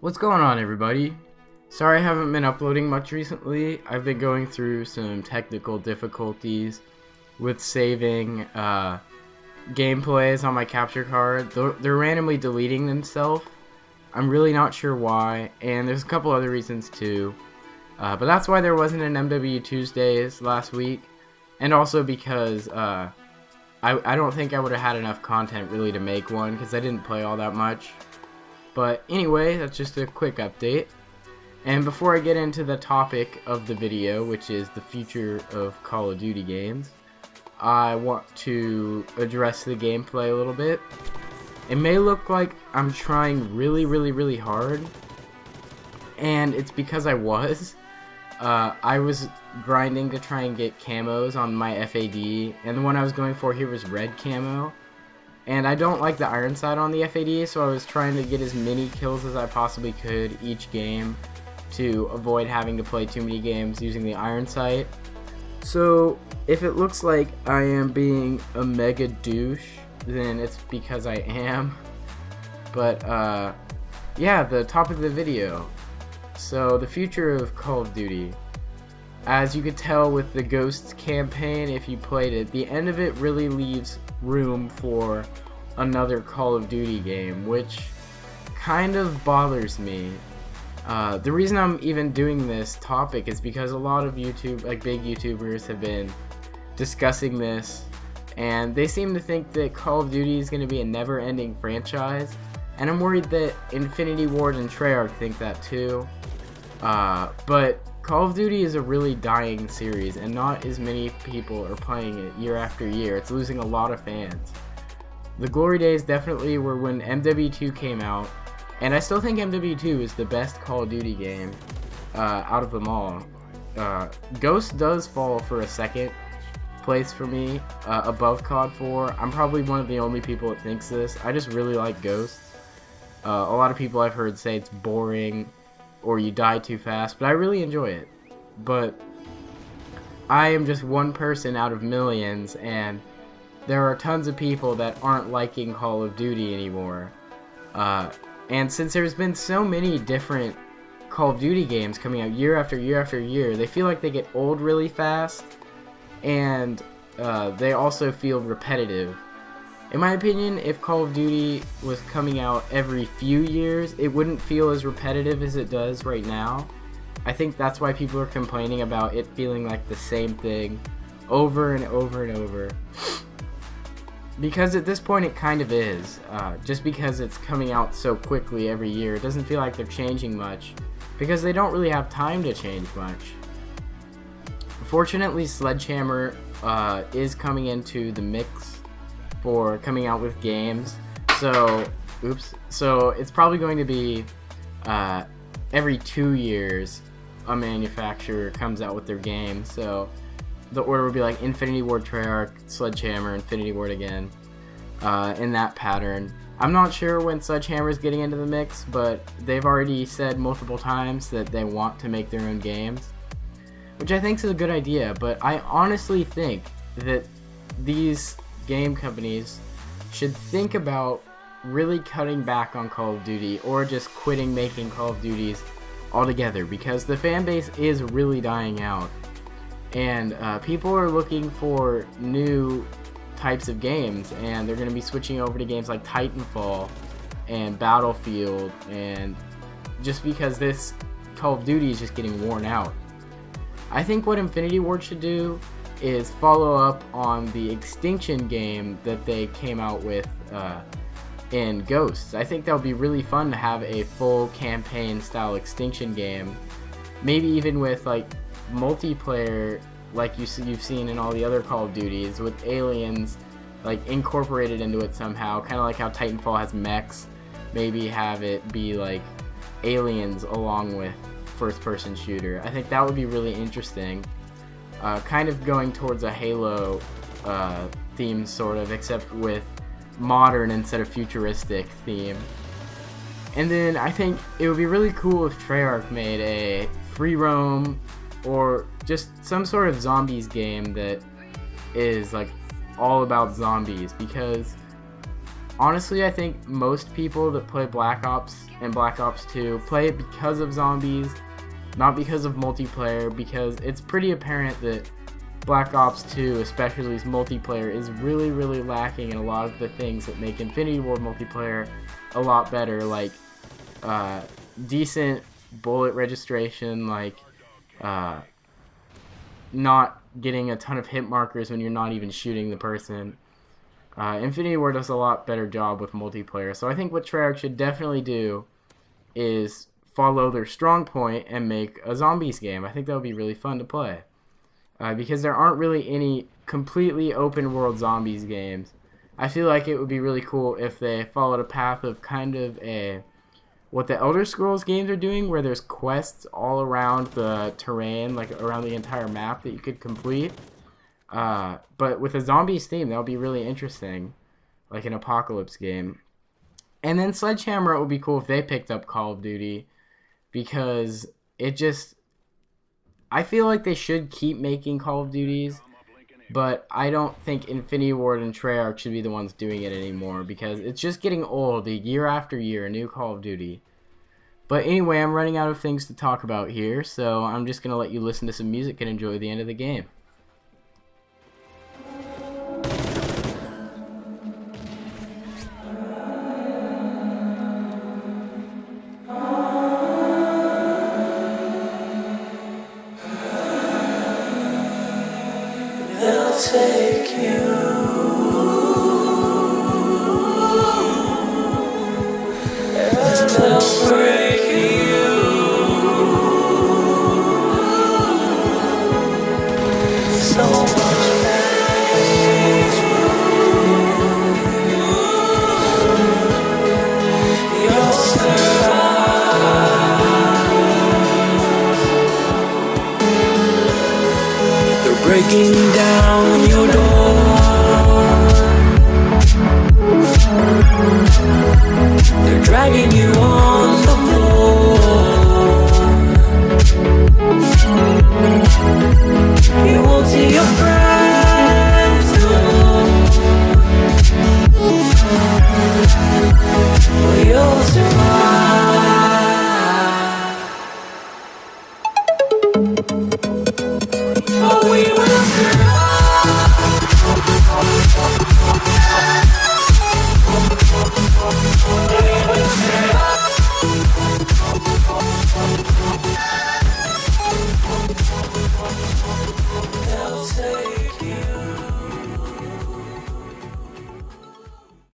What's going on, everybody? Sorry I haven't been uploading much recently. I've been going through some technical difficulties with saving gameplays on my capture card. They're randomly deleting themselves. I'm really not sure why, and there's a couple other reasons too. But that's why there wasn't an MW Tuesdays last week, and also because I don't think I would have had enough content really to make one because I didn't play all that much. But anyway, that's just a quick update. And before I get into the topic of the video, which is the future of Call of Duty games, I want to address the gameplay a little bit. It may look like I'm trying really hard, and it's because I was. I was grinding to try and get camos on my FAD, and the one I was going for here was red camo. And I don't like the iron sight on the FAD, so I was trying to get as many kills as I possibly could each game to avoid having to play too many games using the iron sight. So if it looks like I am being a mega douche, then it's because I am. But yeah, the topic of the video. So the future of Call of Duty. As you could tell with the Ghosts campaign, if you played it, the end of it really leaves room for another Call of Duty game, which kind of bothers me. The reason I'm even doing this topic is because a lot of big YouTubers have been discussing this, and they seem to think that Call of Duty is going to be a never-ending franchise, and I'm worried that Infinity Ward and Treyarch think that too. But Call of Duty is a really dying series, and not as many people are playing it year after year. It's losing a lot of fans. The glory days definitely were when MW2 came out, and I still think MW2 is the best Call of Duty game out of them all. Ghost does fall for a second place for me, above COD 4. I'm probably one of the only people that thinks this. I just really like Ghost. A lot of people I've heard say it's boring, or you die too fast, but I really enjoy it. But I am just one person out of millions, and there are tons of people that aren't liking Call of Duty anymore. And since there's been so many different Call of Duty games coming out year after year after year, they feel like they get old really fast, and they also feel repetitive. In my opinion, if Call of Duty was coming out every few years, it wouldn't feel as repetitive as it does right now. I think that's why people are complaining about it feeling like the same thing over and over and over. Because at this point it kind of is. Just because it's coming out so quickly every year, it doesn't feel like they're changing much, because they don't really have time to change much. Fortunately, Sledgehammer is coming into the mix for coming out with games, so it's probably going to be every 2 years a manufacturer comes out with their game. So the order would be like Infinity Ward, Treyarch, Sledgehammer, Infinity Ward again, in that pattern. I'm not sure when Sledgehammer is getting into the mix, but they've already said multiple times that they want to make their own games, which I think is a good idea. But I honestly think that these game companies should think about really cutting back on Call of Duty, or just quitting making Call of Duties altogether, because the fan base is really dying out, and people are looking for new types of games, and they're going to be switching over to games like Titanfall and Battlefield, and just because this Call of Duty is just getting worn out. I think what Infinity Ward should do is follow up on the Extinction game that they came out with in Ghosts. I think that would be really fun to have a full campaign style Extinction game, maybe even with like multiplayer like you've seen in all the other Call of Duties, with aliens like incorporated into it somehow, kind of like how Titanfall has mechs. Maybe have it be like aliens along with first person shooter. I think that would be really interesting. Kind of going towards a Halo theme, sort of, except with modern instead of futuristic theme. And then I think it would be really cool if Treyarch made a free roam, or just some sort of zombies game that is like all about zombies, because honestly, I think most people that play Black Ops and Black Ops 2 play it because of zombies, not because of multiplayer, because it's pretty apparent that Black Ops 2, especially its multiplayer, is really lacking in a lot of the things that make Infinity Ward multiplayer a lot better, like decent bullet registration, like not getting a ton of hit markers when you're not even shooting the person. Infinity Ward does a lot better job with multiplayer, so I think what Treyarch should definitely do is follow their strong point and make a zombies game. I think that would be really fun to play. Because there aren't really any completely open world zombies games. I feel like it would be really cool if they followed a path of kind of what the Elder Scrolls games are doing, where there's quests all around the terrain, like around the entire map that you could complete. But with a zombies theme, that would be really interesting, like an apocalypse game. And then Sledgehammer, it would be cool if they picked up Call of Duty, because I feel like they should keep making Call of Duties, but I don't think Infinity Ward and Treyarch should be the ones doing it anymore, because it's just getting old, year after year, a new Call of Duty. But anyway, I'm running out of things to talk about here, so I'm just going to let you listen to some music and enjoy the end of the game. They'll take you, and they'll break you. So much pain, you'll survive. They're breaking down your door. They're dragging you on.